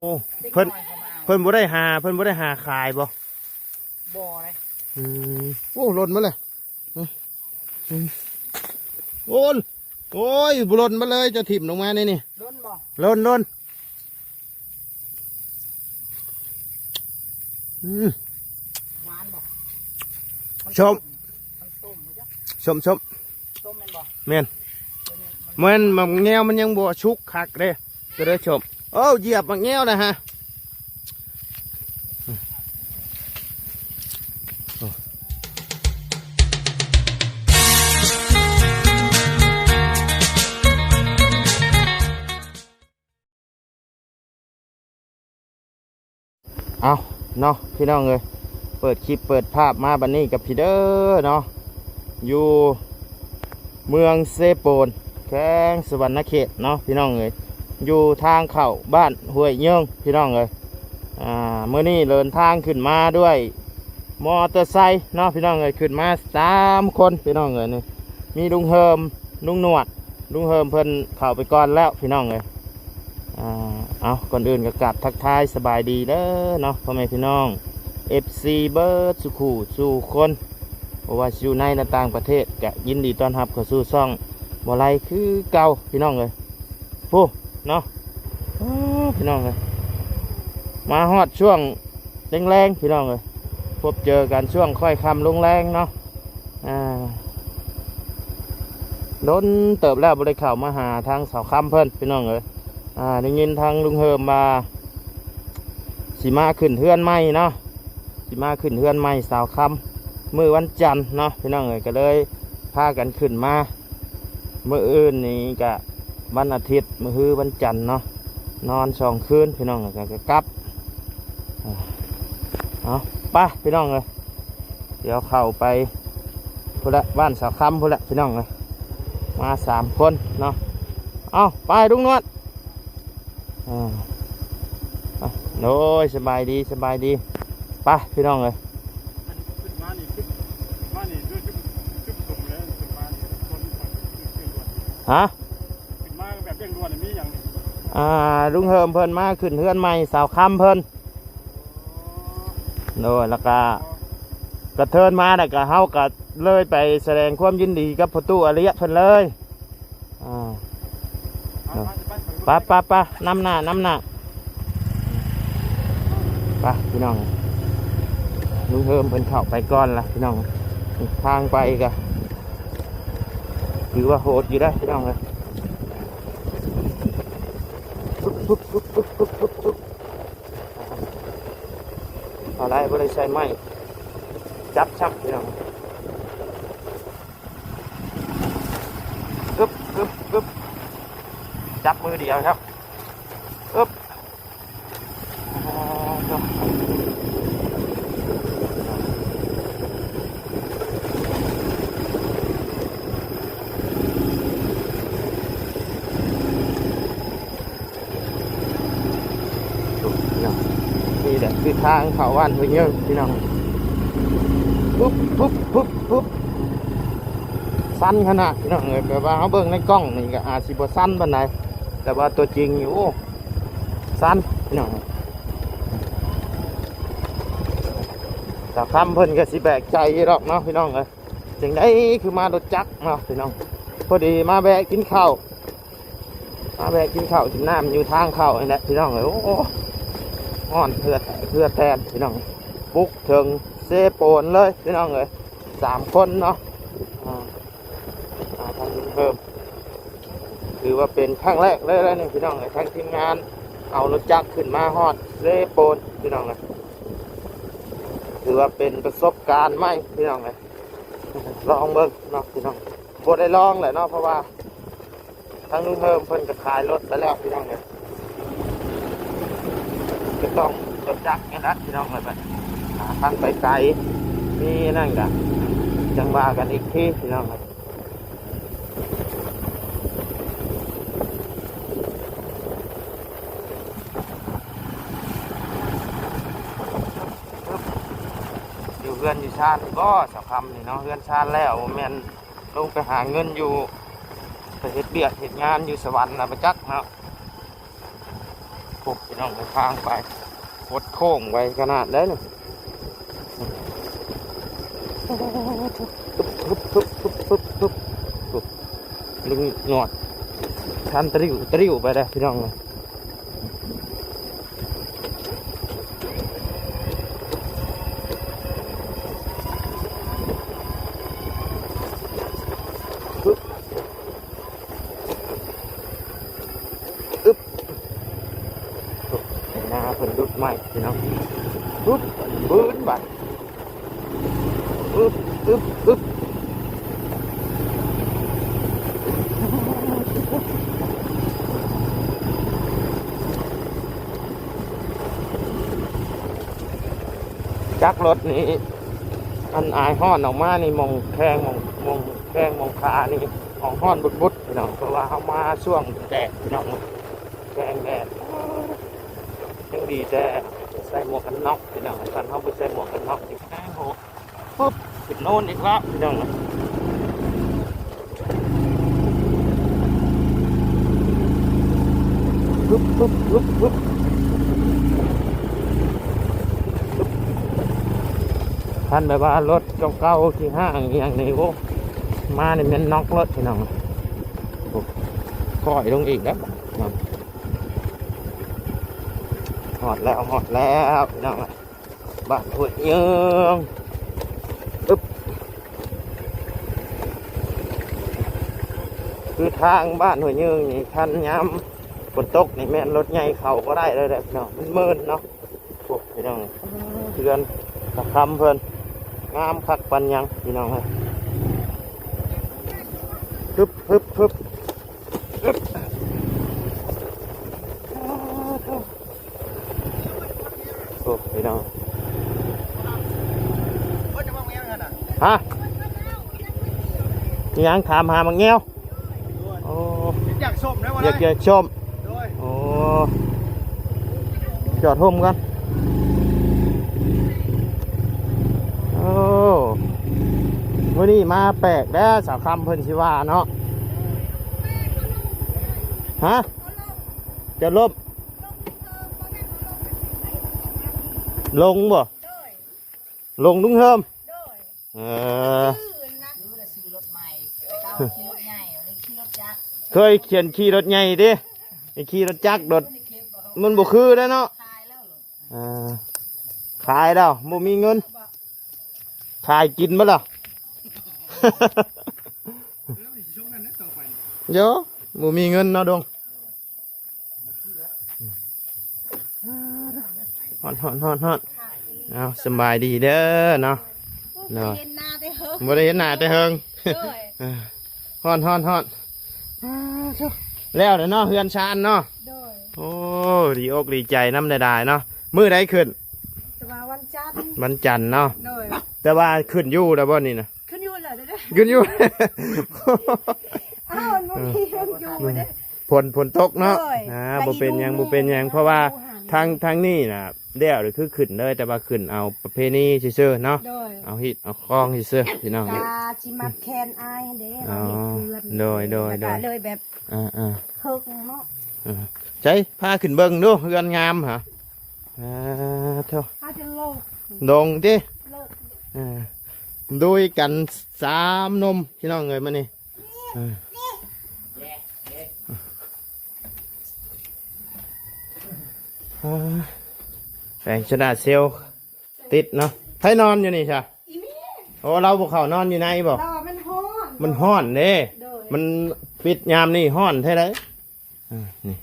โอ้เพิ่นเพิ่นบ่ได้หาเพิ่นบ่ได้หาขายบ่บ่เลยอืมโอ้หล่นมาเลยโอ้ยโอ้ยหล่นมาเลยจะถิ่มลงมานี่ล้นบ่หล่นหวานบ่ชมต้มบ่จ๊ะชมต้มแม่นบ่แม่นมันแง้วมันยังบ่ชุกคักเด้ก็เลยชมโอ้เหยียบมันแง้วนะฮะเอาเนาะพี่น้องเลยเปิดคลิปเปิดภาพมาบันนี้กับพี่เด้อเนาะอยู่เมืองเซโปนแข้งสวรรณเขตเนาะพี่น้องเลยอยู่ทางเข้าบ้านห้วยเยิงพี่น้องเลยเมื่อนี้เดินทางขึ้นมาด้วยมอเตอร์ไซค์เนาะพี่น้องเลยขึ้นมา3 คนพี่น้องเลยนี่มีลุงเฮิมลุงหนวดลุงเฮิมเพิ่นเข้าไปก่อนแล้วพี่น้องเลยเอาก่อนอื่นก็กราบทักทายสบายดีเด้อเนาะพ่อแม่พี่น้อง FC เบิร์ดสุขูสู่คนเพราะว่าอยู่ในและต่างประเทศก็ยินดีต้อนรับเข้าสู่ช่องบ่ไรคือเก่าพี่น้องเลยผู้เนาะพี่น้องเลยมาฮอดช่วงแรงๆพี่น้องเลยพบเจอกันช่วงค่อยคำลงแรงเนาะล้นเติบแล้วบริข่าวมาหาทางสาวคำเพิ่นพี่น้องเลยได้ยินทางลุงเฮิมมาสีมาขึ้นเฮือนใหม่เนาะสีมาขึ้นเฮือนใหม่สาวคำมื้อวันจันทร์เนาะพี่น้องเลยก็เลยพากันขึ้นมามื้ออื่นนี้ก็วันอาทิตย์มื้อฮือวันจันทร์เนาะนอน2 คืนพี่น้องเลยก็กลับเอาไปพี่น้องเลยเดี๋ยวเข้าไปพุ่นละบ้านสาวคำพุ่นละพี่น้องเลยมา3 คนเนาะเอาไปลุงนวดโอ้ยสบายดีไปพี่น้องเลยฮะลุงเฮิมเพิ่นมาขึ้นเฮือนใหม่สาวคำเพิ่นโน่แล้วก็กระเทินมาแล้วก็เฮาก็เลยไปแสดงความยินดีกับพ่อตู้อริยะเพิ่นเลยไปนำหน้าไปพี่น้องลุงเฮิมเพิ่นเข้าไปก่อนละพี่น้องทางไปก็ถือว่าโหดอยู่ได้พี่น้องเลยอะไรบ่ได้ใช้ไม้จับชักพี่น้องกึบจับมือเดียวครับอึ๊บนี่แหละคือทางเขาบ้านห้วยเยิงพี่น้องปุ๊บสั้นขนาดพี่น้องเลยแบบว่าเขาเบิ่งในกล้องนี่ก็อาจสิบ่สั้นปานใดแต่ว่าตัวจริงอยู่สั้นพี่น้องแต่คำเพิ่นก็สิแบกใจหรอกเนาะพี่น้องเลยจึงได้คือมารถจักรเนาะพี่น้องพอดีมาแบกกินข้าวกินน้ำอยู่ทางเข้านี่แหละพี่น้องเลยโอ้อ่อนเพื่อแทนพี่น้องบุกถึงเซโปนเลยพี่น้องเลย3 คนเนาะทางเพิ่มถือว่าเป็นครั้งแรกเลยนี่พี่น้องเลยทั้งทีมงานเอารถจักรขึ้นมาฮอดเซโปนพี่น้องเลยถือว่าเป็นประสบการณ์ใหม่พี่น้องเลยลองเบิ่งเนาะพี่น้องบ่ได้ลองแหละเนาะเพราะว่าทางลุงเพิ่มเพิ่นก็ขายรถไปแล้วพี่น้องเลยก็ต้องรถจักรนี่นะพี่น้องเลยแบบทางไปไกลนี่นั่นกันจังว่ากันอีกทีพี่น้องเลยอยู่เฮือนอยู่ชาติก็สำคัญนี่เนาะเฮือนชาติแล้วแม่นลงไปหาเงินอยู่ไปเฮ็ดเบียดเฮ็ดงานอยู่สวรรค์นะประจักษ์เนาะ พวกพี่น้องไปทางไปกดโค้งไว้ขนาดได้เนี่ยลึงหนวดทันตริวไปได้พี่น้องเลยหน้าเพิ่นดุดใหม่พี่น้องปุ๊บปื้นบัดอึบอึบอึบจักรถนี่อันอายห้อนออกมานี่มองแข้งมองแข้งมองขานี่ของห้อนบุดพี่น้องเพราะว่าเขามาช่วงแดดพี่น้องแข้งแดดยังดีแต่ใส่หมวกกันน็อกพี่น้องกันเขาไปใส่หมวกกันน็อกอีกแข้งโหปุ๊บขึ้นโน่นอีกแล้วพี่น้องปุ๊บปุ๊บปุ๊บปุ๊บท่านแบบว่ารถเก่าๆที่ห้างอย่างนี้โอ้มาเนี่ยมันน็อกรถพี่น้องก่อยลงอีกแล้วหอดแล้วพี่น้องบ้านหัวเยืองอึ๊บคือทางบ้านหัวเยืองนี่ท่านย้ำฝนตกนี่แม่นรถใหญ่เขาก็ได้เลยแหละพี่น้องมันเมินเนาะพวกพี่น้องเพื่อนตะคำเพื่อนงามคักปันยังพี่น้องเลยฮึบฮึบฮึบฮึบโอ้พี่น้องฮะยังถามหามังเงี้ยวโอ้อยากชมนะวะอยากชมโอ้จอดห่มกันโอ้วันนี้มาแปลกแล้วสาวคำเพิ่นชิว่าเนาะฮะจะลบลงบ่ลงดุ้งเฮิมเคยเขียนขี่รถใหญ่ดิขี่รถจักรรถมันบ่คือแล้วเนาะขายแล้วบ่มีเงินขายกินมั้ยล่ะเดี๋ยวบ่มีเงินเนาะดงฮอนเอาสบายดีเด้อเนาะเนาะบ่ได้เห็นหน้าแต่เฮิงฮอนแล้วเนาะเฮือนชานเนาะโอ้ดีอกดีใจน้ำได้เนาะมื้อใดขึ้นวันจันทร์เนาะแต่ว่าขึ้นอยู่แล้วบ่นี่นะขึ้นอยู่เหรอเด้อขึ้นอยู่อ้าวมันมีอยู่เด้อฝนตกเนาะบ่เป็นหยังเพราะว่าทางนี่น่ะเดี๋ยวคือขึ้นเลยแต่ว่าขึ้นเอาประเพณีซื่อๆเนาะเอาฮิตเอาคล้องซื่อๆพี่น้องกาจิมัดแคนอายเด้เราเฮ็ดเพื่อนโดยเลยแบบเฮิกเนาะใช่พาขึ้นเบิ่งดูเฮือนงามฮะเท่าพาจะลงดิดูกัน3 นมพี่น้องเอ้ยมานี่แปลงชนะเซลติดเนาะไผนอนอยู่นี่ใช่โอ้เราพวกเขานอนอยู่ในบ่มันห้อนเด้มันปิดยามนี่ห้อนใช่ไหมนี่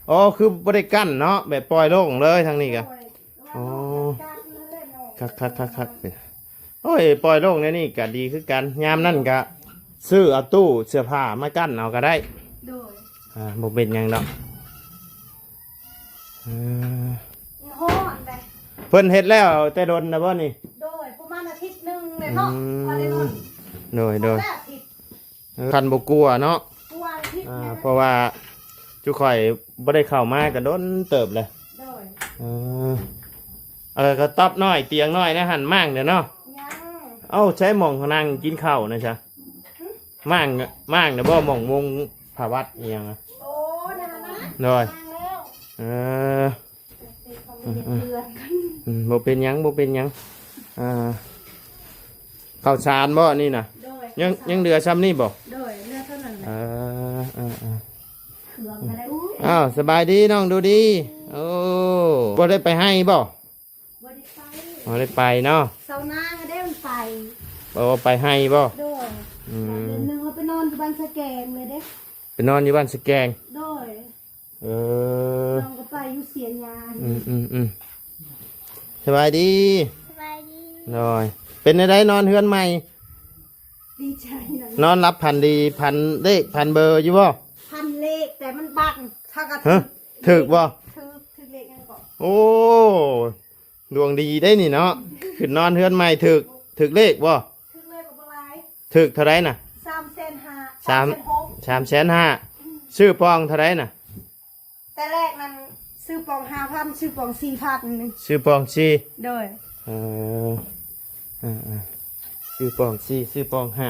โอ้คือบริกั้นเนาะแบบปล่อยโล่งเลยทางนี้กันโอ้คักโอ้ยปล่อยโล่งนี่ก็ดีคือกันยามนั่นก็ซื้อเอาตู้เสื้อผ้ามากั้นเอาก็ได้บ่เป็นยังดอกเพิ่นเฮ็ดแล้วแต่โดนนะบ่นี่โดยประมาณอาทิตย์นึงเลยเนาะพอได้โดยคันบ่กลัวเนาะเพราะว่าจุข่อยบ่ได้เข้ามาก็โดนเติบเลยก็ตอบน้อยเตียงน้อยนะหันมั่งเด้อเนาะเอ้าใช้หม่องนั่งกินข้าวนะจ๊ะมั่งเด้อบ่หม่องวงภาวัดอีหยังโอ้นั่นนะโดย เออ เขาเห็ดเพื่อนกัน บ่เป็นหยังบ่เป็นหยังข้าวสารบ่นี่น่ะ โดย ยังเหลือซ้ำนี่บ่ โดยเลือดเท่านั้นแหละ เครื่องอะไรอุ้ย อ้าวสบายดีน้องดูดีโอ้บ่ได้ไปให้บ่ บริไฟ บ่ได้ไปเนาะ เสาหน้าก็ได้มันไป บ่ว่าไปให้บ่ โดย อื เดือนหนึ่งเราไปนอนที่บ้านสแกงเลยเด้ ไปนอนอยู่บ้านสแกง โดย เออ น้องก็ไปอยู่เสียงาน สบายดี สบายดี หน่อยเป็นไดนอนเฮือนใหม่ ดีใจนะ นอนรับพันดีพันเลขพันเบอร์อยู่บ่ พันเลขแต่มันบังถ้ากระ ฮะถึกบ่ ถึกเลขยังก่อน โอ้ดวงดีได้นี่เนาะขึ้นนอนเฮือนใหม่ถึกเลขบ่ ถึกเลขกับอะไร ถึกเท่าไรน่ะ 3,500,000 สาม 3,600,000 350,000ชื่อปองเท่าไรน่ะ แต่แรกนั้นซื้อปอง5,000ซื้อปอง4,000นึง ชื่อปองชี โดย เออชื่อปองชีชื่อปองห้า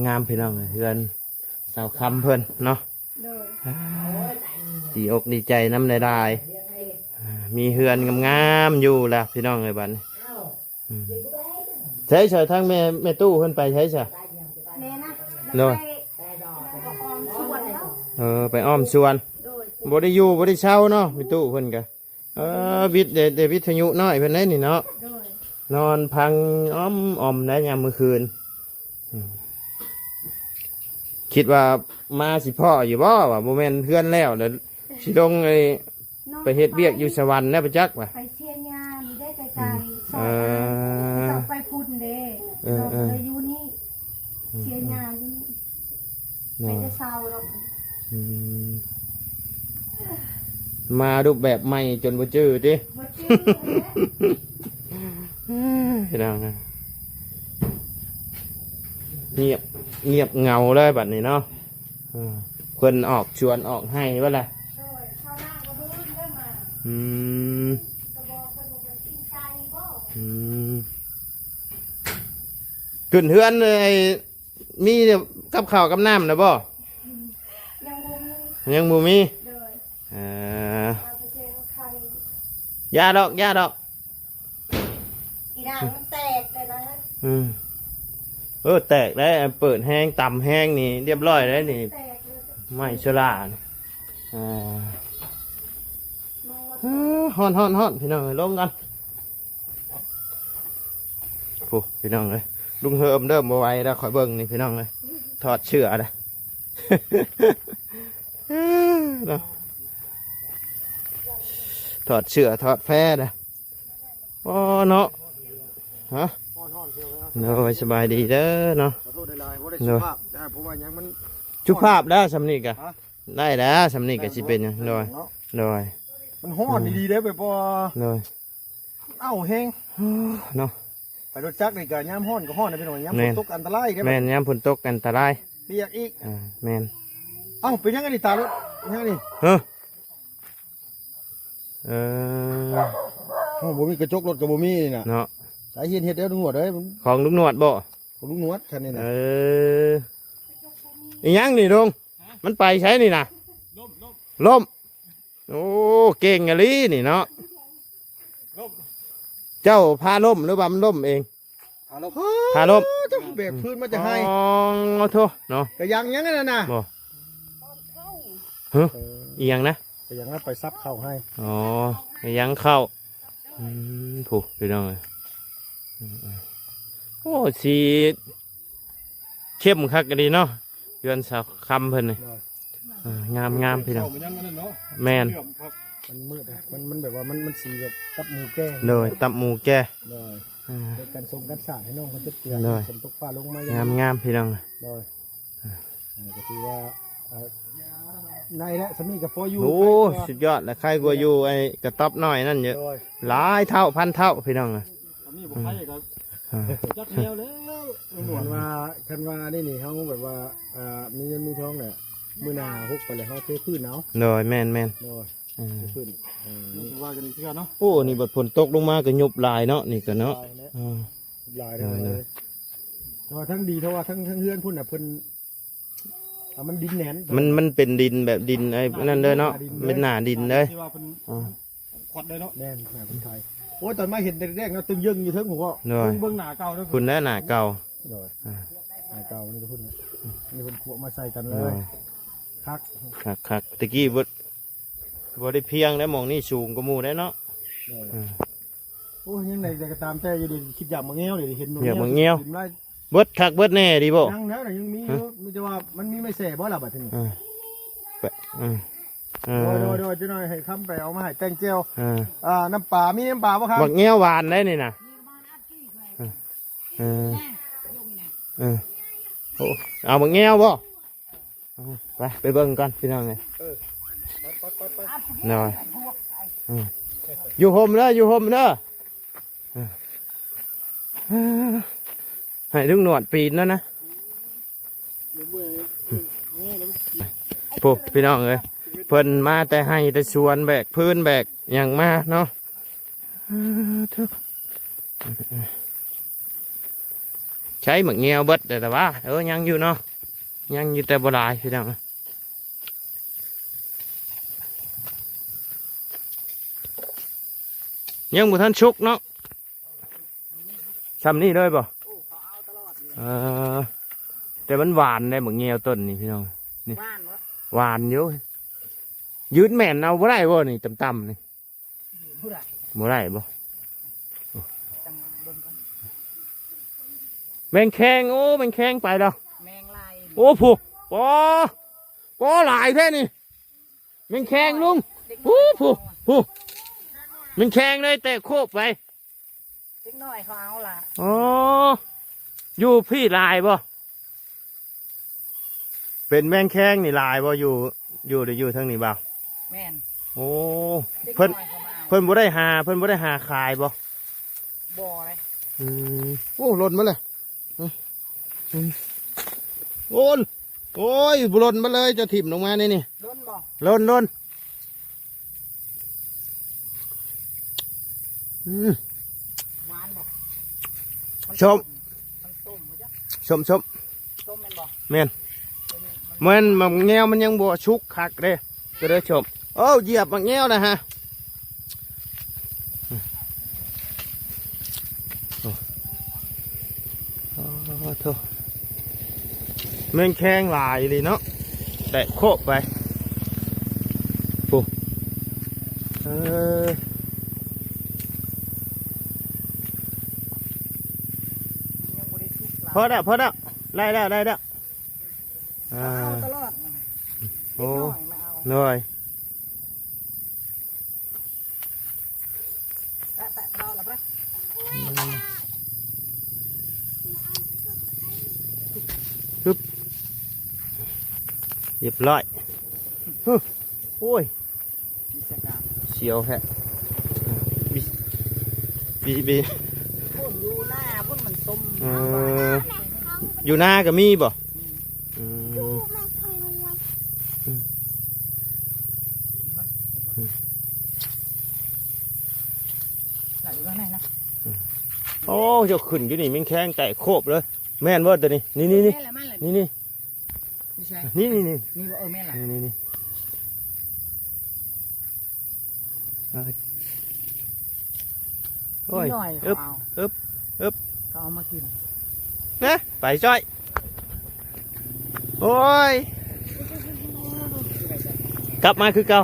งามพี่น้องเฮือนสาวคำเพิ่นเนาะ โดย ดีอกดีใจน้ำได้มีเฮือนงามๆอยู่แล้วพี่น้องเลยบัดนี้ใช้เฉยทั้งแม่ตู้เพิ่นไปใช้เฉย แม่นะ โดย แล้วก็ออมส่วนแล้ว ไปอ้อมสวน โดย บ่ได้อยู่บ่ได้เช่าเนาะแม่ตู้เพิ่นก็วิทย์เดวิทยุน้อยเพิ่นได้นี่เนาะ โดย นอนพังอ้อมได้ยามมื้อคืนคิดว่ามาสิพ่ออยู่บ่ว่าบ่แม่นเฮือนแล้วเดี๋ยวสิลงไปเฮ็ดเวียกอยู่สวรรค์แล้วไปจักว่ะ ไปเชียงยามีได้ไกลๆส เอ อน อ เราไปพุ่นเด้ เออ เรา เออ เลยอยู่นี่เชียงยาอยู่นี่ไม่ได้เศร้าหรอก อืมมารูปแบบใหม่จนบ่จื้อติ บ่จื้อ พี่น้องนะเงียบเงาเลยบัดนี้เนาะคนออกชวนออกให้ว่าล่ะ โดยชาวนาก็บื้นได้มา อืม ก็บอกเพิ่นบอกว่ากินไก่บ่ อืมขึ้นเฮือนเลยมีกับข้าวกับน้ำนะบ่ ยังบ่มี ยังบ่มี โดย อ่า เอาไปเจอไข่ ยาดอก อีด่างมันแตกเลยนะ แตกได้เปิดแห้งต่ำแห้งนี่เรียบร้อยแล้วนี่ แตกเลย ไม่ชรานี่ มองว่า ฮ้อนพี่น้องเอ้ยลงกันผู้พี่น้องเลยลุงเฮิมเริ่มบ่ไหวแล้วขอยเบิ่งนี่พี่น้องเลยถอดเชือกนะ เนาะถอดเชือกถอดแพร่นะโอ้เนาะฮะเนาะสบายดีเด้อเนาะ ขอโทษในไลน์ว่าได้สุภาพแต่เพราะว่ายังมัน ชุบภาพได้สำนีกะได้แล้วสำนีกะสิเป็นหยังโดย เนาะ โดย มันห้อนดีๆได้ไปพอ โดย เอ้าแห้ง เนาะ ไปรถจักรนี่ก็ย้ำห้อนก็ห้อนนะพี่น้องย้ำ แม่ ฝ น นตกอันตรายได้ไหม แม่นยามฝนตกอันตราย เปียกอีก แม่น เอ้าเป็นยังไงนี่ตารถยังไงนี่ เฮ้อเออ โอ้บ่มีกระจกรถกับบ่มีนี่น่ะ เนาะ สายเฮียนเฮ็ดแล้วลุงหนวดเอ้ยมัน ของลุงหนวดบ่ ของลุงหนวดคันนี้ เอ น่ะ ออีหยังนี่ลุงมันไปใช้นี่นะล่มโอ้เก่งอะลีนี่เนาะเจ้าพาล่มหรือว่ามันล่มเอง เอาแล้ว พาล่ม เจ้าแบกพื้นมาจะให้ อ๋อโทษเนาะ กระยังยังไงน่ะ บ่เฮ้อ เออ อีหยังนะ กระยังนั้นไปซับเข้าให้ อ๋อยังเข้าผูกไปน้องเลยโอ้สีเข้มคักกันดีเนาะเดือนสาวคำเพิ่นนี่งามพี่น้อง เข้ามันยังนั่นเนาะ แมน มันมืดอะมันแบบว่ามันสีแบบกับหมูแก้ง เลยตับหมูแก่ เลย อ่า ในการทรงการสาดให้น้องเขาจะเตือน เลย ฝนตกฟ้าลงมา งามพี่น้อง เลยก็คือว่าในและสามีกับพ่ออยู่ โอ้สุดยอดแล้วใครกลัวอยู่ไอ้กระต๊อบน้อยนั่นเยอะ โดย หลายเท่าพันเท่าพี่น้อง สามีบอกใครครับจักเดียวแล้วหนวดว่าคันว่านี่เขาแบบว่ามีเงินมีทองเนี่ยมือหนาฮุกไปเลยเขาเทพื้นเนาะ เลยแมน โดย อ่า เทพื้นนี่ว่ากันอีกทีเนาะ โอ้นี่บัดฝนตกลงมาก็ยุบลายเนาะนี่ก็เนาะอ่า ลายเลยแต่ว่าทั้งดีเท่าว่าทั้งเฮือนพุ่นน่ะเพิ่น มันดินแหนน มันเป็นดินแบบดินไอ้นั่นเลยเนาะเป็นหน้าดินเลย ที่ว่าเป็น อ่า ขวดเลยเนาะแน่นแบบคนไทยโอ้ยตอนมาเห็นแรกๆนะตึงยึงอยู่เทิงผมก็ หน่อย เบิ่งหน้าเก่าแล้ว คุณได้หน้าเก่า หน่อยหน้าเก่านี่ก็พุ่นนี่คนขวมาใส่กันเล หน่อย ย คัก คักตะกี้บ่ได้เพียงแล้วหมองนี่สูงกว่าหมู่ได้เนาะ หน่อย อืม โอ้ยยังไงก็ตามแต่อยู่ดีคิดอยากมาเงี้ยวเลยเห็นหนู อยากมาเงี้ยว กินได้ เบิดคักเบิดแน่ดีบ่ ยังแล้วยังมีอยู่มีแต่ว่ามันมีไม่แส่บ่ล่ะบัดนี้ อ่าไปอืมอ่า โดยจะหน่อยให้คำไปเอามาให้แตงเจียว อ่า น้ำปลามีน้ำปลาป่ะครับ บักแง้วหวานได้นี่นะเออเออโอ้เอาบักแง้วบ่เอาไปเบิ่งก่อนพี่น้องไง ไป หน่อยอยู่ห่มเด้ออยู่ห่มเด้อให้ลุงหนวดปีนแล้วนะปุ๊บพี่น้องเอ้ยเพิ่นมาแต่ให้แต่ชวนแบกพื้นแบกอย่างมาเนาะใช้หมึกเงียวเบิดแต่ว่ายังอยู่เนาะยังอยู่แต่โบราณพี่น้องยังบุท่านชุกเนาะทำนี่เลยป่ะ โอ้เขาเอาตลอดอยู่ แต่มันหวานได้หมึกเงียวต้นนี่พี่น้อง บ้านวะ หวานอยู่ยืดแม่นเอาบ่ได้บ่นี่ต่ำๆนี่ ผู้ใด บ่ได้บ่ จังหวะเบิ่งก่อน แมงแข้งโอ้แมงแข้งไปแล้ว แมงลาย โอ้ผู้ปอหลายแท้นี่แมงแข้งลุง เด็ก โอ้ น้อย ผู้แมงแข้งเลยแต่โคบไป เด็กน้อยเขาเอาล่ะ อ๋ออยู่พี่ลายบ่เป็นแมงแข้งนี่ลายบ่อยู่หรืออยู่ทางนี้บ่าว แม่น โอ้ เด็ก เพิ่น น้อยเขามาเอา เพิ่นบ่ได้หาขายบ่ บ่อเลย โอ้หล่นมาเลยโอนโอ้ยหล่นมาเลยจะถิ่มลงมานี่ ล้นบ่อ หล่นหวานบ่มัน ชม มันส้มบ่จ๊ะ ชม ส้มแม่นบ่ แม่น ส้มแม่นมัน มันแง้วมันยังบ่ชุกคักเด้ก็ได้ชมโอ้เหยียบมันแง้วนะฮะโอ้โธ่แม่งแข้งหลายเลยเนาะแต่โคบไปปุ๊บมันยังบ่ได้สุกหลาย พอแล้วไล่แล้วอ่า เอาตลอดมันน่ะ โอ้ เด็กน้อยมาเอา หน่อย แปะรอละปะ เรียบร้อยโอ้ย มีสกา เสียวแฮะบี พ่นอยู่หน้าพ่นมันส้ม อยู่หน้าก็มีบ่อืม ไหลอยู่ข้างในนะ โอ้เจะขึ้นอยู่นี่มันแข้งแต่โคบเลยแม่นเบิดตัวนี้นี่ แม่นแหละแม่นแหละ นี่ ไม่ใช่ นี่ นี่บ่แม่นแหละ นี่โอ้ย นิดหน่อย อึบ เขาเอา อึบ เขาเอามากิน นะไปจ้อยโอ้ยกลับมาคือเก่า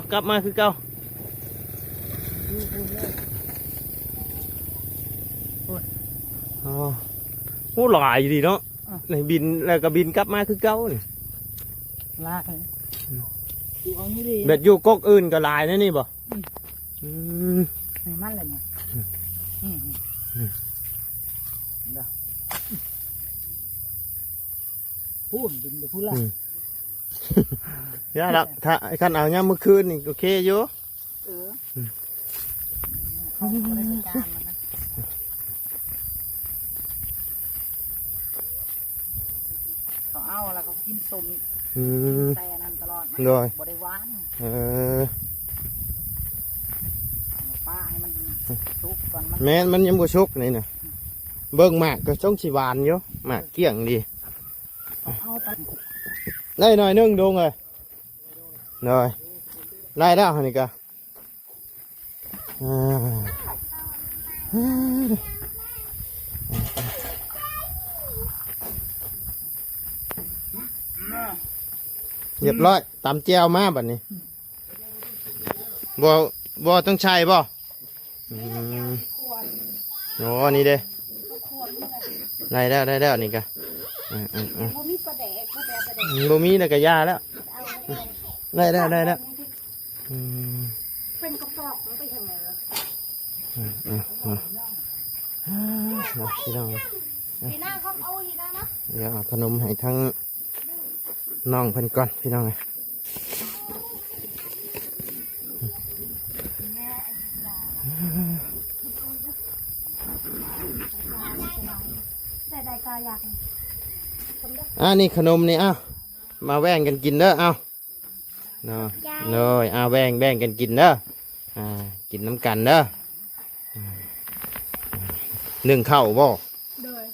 อ๋อโอ้หลายดีเนาะในบินแล้วก็บินกลับมาคือเก่านี่ ลากเลยอยู่เอานี่ดิ แบบอยู่กกอื่นก็หลายนะนี่บ่ม ให้มันเลยเนี่ยเดี๋ยวพูดดินไปพูดละ ย่าละถ้าคันเอาเนี่ยามมื้อคืนนี่โอเคอยู่ เขาไม่ได้จัดการมันนะเขาเอาแล้วเขากินส้ม อืม ใส่อันนั้นตลอด โดย บ่ได้หวาน อ ป้าให้มันสุกก่อนมัน แม่นมันยังบ่ชุกนี่น่ะเบิ่งหมากก็จ้องสิหวานอยู่หมากเกี้ยงดี เขาเอาต ได้หน่อยนึงดูเลยหน่อยได้แล้วนี่ก็เรียบร้อยตำแจวมาบัดนี้บ่ต้องใช้บ่โอ้นี่เด้ได้แล้วนี่ก็บ่มีปลาแดกบ่แต่ปลาแดก บ่มีแล้วก็ยาแล้วได้แล้วเป็นกระป๋องมันไปทางไหนพี่น้อง พี่น้าเขาเอาอีกได้มั้ย เดี๋ยวเอาขนมให้ทั้งน้องเพิ่นก่อนพี่น้องได้กาอยาก นี่ขนมนี่อ้าวมาแบ่งกันกินเด้อเอาเนาะเลยแบ่งกันกินเด้อกินน้ำกันเด้อหนึ่งข้าวบ่ โดย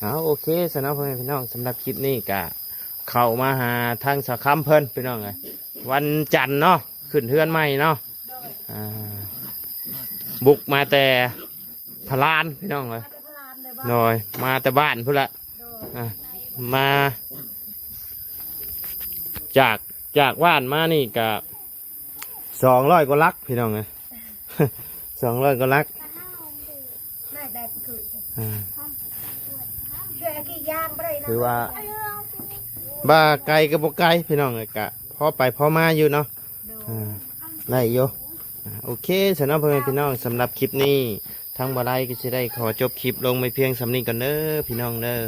เอาโอเคสำหรับพี่น้องสำหรับคลิปนี้กะเข้ามาหาทางสะคัมเพิ่นพี่น้องเลยวันจันทร์เนาะขึ้นเทือนใหม่เนาะบุกมาแต่พลานพี่น้องเลยหน่อยมาแต่บ้านพุ่นละมาจากว่านมานี่กะ200กว่าลักพี่น้องเลย200กว่าลักได้คือช่วยกี่ย่างบ่ได้นะ คือว่าบ้าไก่กับบ่ไก่พี่น้องเลยกะพอไปพอมาอยู่เนาะได้อยู่โอเคสำหรับพี่น้องสำหรับคลิปนี้ทั้งบ่ได้ก็จะได้ขอจบคลิปลงไม่เพียงสำนี้ก่อนเด้อพี่น้องเด้อ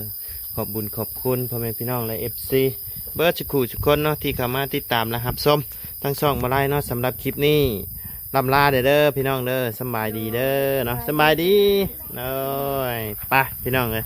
ขอบบุญขอบคุณพ่อแม่พี่น้องและ FC เบิร์ดสุขุทุกคนเนาะที่เข้ามาติดตามและรับชมทั้งช่องบ่ได้เนาะสำหรับคลิปนี้ลำลาเด้อพี่น้องเด้อสบายดีเด้อเนาะสบายดีเนาะไปพี่น้องเลย